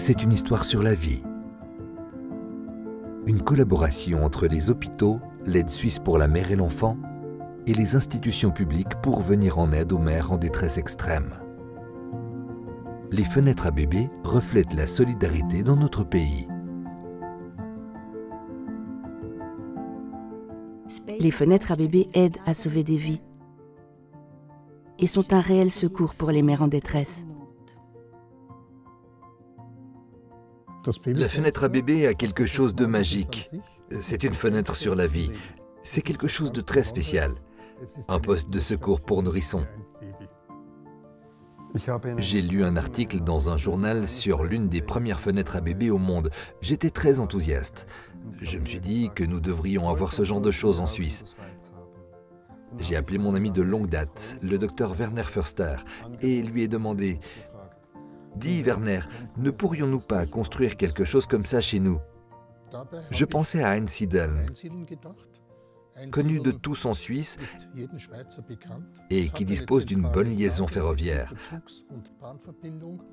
c'est une histoire sur la vie. Une collaboration entre les hôpitaux, l'aide suisse pour la mère et l'enfant et les institutions publiques pour venir en aide aux mères en détresse extrême. Les fenêtres à bébés reflètent la solidarité dans notre pays. Les fenêtres à bébés aident à sauver des vies et sont un réel secours pour les mères en détresse. La fenêtre à bébé a quelque chose de magique. C'est une fenêtre sur la vie. C'est quelque chose de très spécial. Un poste de secours pour nourrissons. J'ai lu un article dans un journal sur l'une des premières fenêtres à bébé au monde. J'étais très enthousiaste. Je me suis dit que nous devrions avoir ce genre de choses en Suisse. J'ai appelé mon ami de longue date, le docteur Werner Förster, et lui ai demandé « Dis Werner, ne pourrions-nous pas construire quelque chose comme ça chez nous ?» Je pensais à Einsiedeln, connu de tous en Suisse et qui dispose d'une bonne liaison ferroviaire.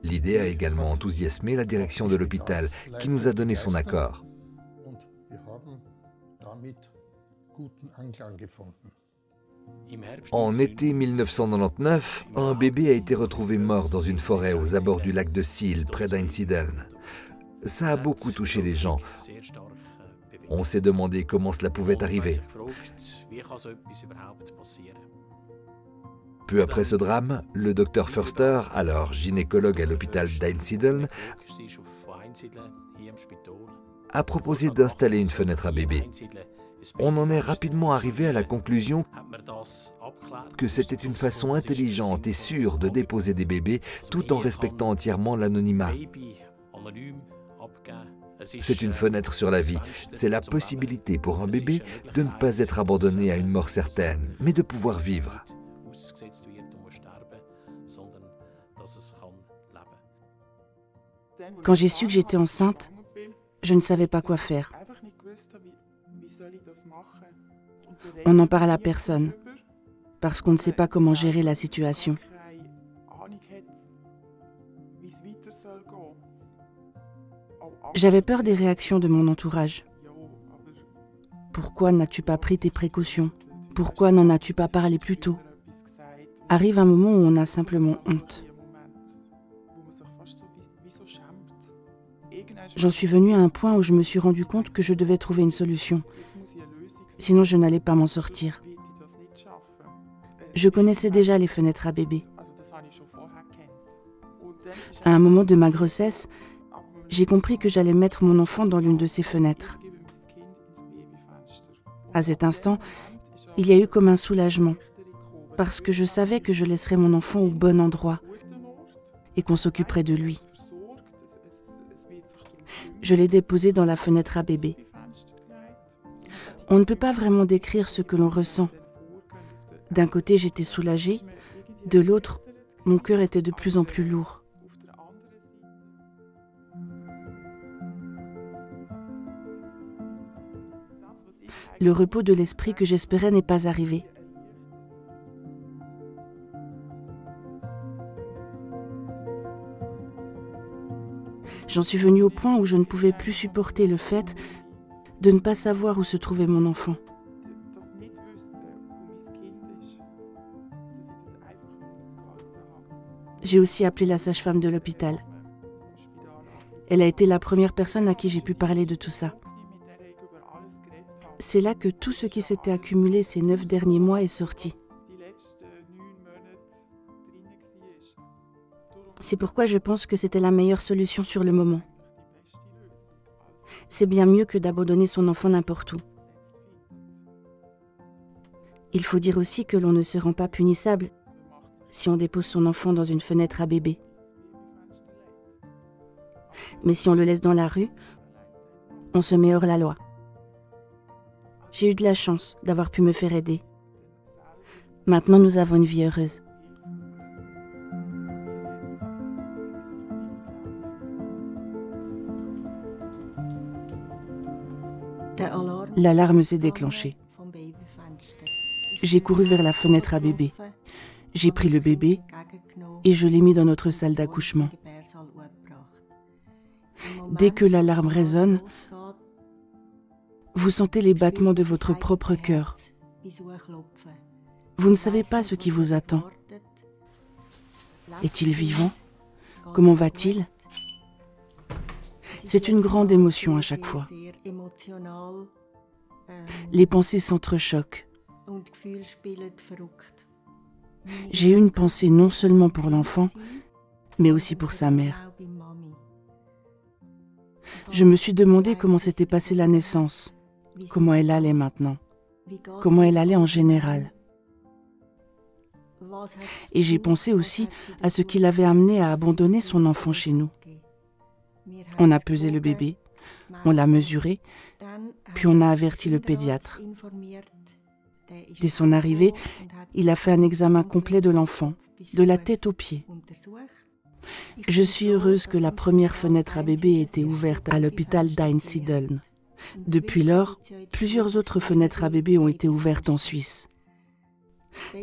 L'idée a également enthousiasmé la direction de l'hôpital qui nous a donné son accord. En été 1999, un bébé a été retrouvé mort dans une forêt aux abords du lac de Sihl, près d'Einsiedeln. Ça a beaucoup touché les gens. On s'est demandé comment cela pouvait arriver. Peu après ce drame, le docteur Förster, alors gynécologue à l'hôpital d'Einsiedeln, a proposé d'installer une fenêtre à bébé. On en est rapidement arrivé à la conclusion que c'était une façon intelligente et sûre de déposer des bébés tout en respectant entièrement l'anonymat. C'est une fenêtre sur la vie. C'est la possibilité pour un bébé de ne pas être abandonné à une mort certaine, mais de pouvoir vivre. Quand j'ai su que j'étais enceinte, je ne savais pas quoi faire. On n'en parle à personne, parce qu'on ne sait pas comment gérer la situation. J'avais peur des réactions de mon entourage. Pourquoi n'as-tu pas pris tes précautions? Pourquoi n'en as-tu pas parlé plus tôt? Arrive un moment où on a simplement honte. J'en suis venue à un point où je me suis rendu compte que je devais trouver une solution. Sinon, je n'allais pas m'en sortir. Je connaissais déjà les fenêtres à bébé. À un moment de ma grossesse, j'ai compris que j'allais mettre mon enfant dans l'une de ces fenêtres. À cet instant, il y a eu comme un soulagement, parce que je savais que je laisserais mon enfant au bon endroit et qu'on s'occuperait de lui. Je l'ai déposé dans la fenêtre à bébé. On ne peut pas vraiment décrire ce que l'on ressent. D'un côté, j'étais soulagée, de l'autre, mon cœur était de plus en plus lourd. Le repos de l'esprit que j'espérais n'est pas arrivé. J'en suis venue au point où je ne pouvais plus supporter le fait de ne pas savoir où se trouvait mon enfant. J'ai aussi appelé la sage-femme de l'hôpital. Elle a été la première personne à qui j'ai pu parler de tout ça. C'est là que tout ce qui s'était accumulé ces 9 derniers mois est sorti. C'est pourquoi je pense que c'était la meilleure solution sur le moment. C'est bien mieux que d'abandonner son enfant n'importe où. Il faut dire aussi que l'on ne se rend pas punissable si on dépose son enfant dans une fenêtre à bébé. Mais si on le laisse dans la rue, on se met hors la loi. J'ai eu de la chance d'avoir pu me faire aider. Maintenant, nous avons une vie heureuse. L'alarme s'est déclenchée. J'ai couru vers la fenêtre à bébé. J'ai pris le bébé et je l'ai mis dans notre salle d'accouchement. Dès que l'alarme résonne, vous sentez les battements de votre propre cœur. Vous ne savez pas ce qui vous attend. Est-il vivant? Comment va-t-il? C'est une grande émotion à chaque fois. Les pensées s'entrechoquent. J'ai eu une pensée non seulement pour l'enfant, mais aussi pour sa mère. Je me suis demandé comment s'était passée la naissance, comment elle allait maintenant, comment elle allait en général. Et j'ai pensé aussi à ce qui l'avait amené à abandonner son enfant chez nous. On a pesé le bébé, on l'a mesuré, puis on a averti le pédiatre. Dès son arrivée, il a fait un examen complet de l'enfant, de la tête aux pieds. Je suis heureuse que la première fenêtre à bébé ait été ouverte à l'hôpital d'Einsiedeln. Depuis lors, plusieurs autres fenêtres à bébé ont été ouvertes en Suisse.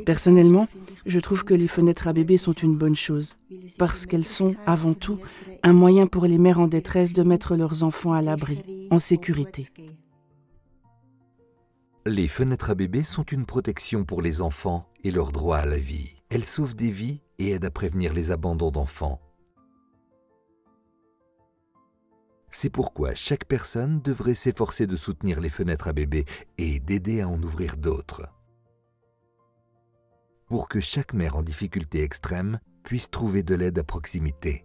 Personnellement, je trouve que les fenêtres à bébé sont une bonne chose, parce qu'elles sont, avant tout, un moyen pour les mères en détresse de mettre leurs enfants à l'abri, en sécurité. Les fenêtres à bébé sont une protection pour les enfants et leur droit à la vie. Elles sauvent des vies et aident à prévenir les abandons d'enfants. C'est pourquoi chaque personne devrait s'efforcer de soutenir les fenêtres à bébé et d'aider à en ouvrir d'autres, pour que chaque mère en difficulté extrême puisse trouver de l'aide à proximité.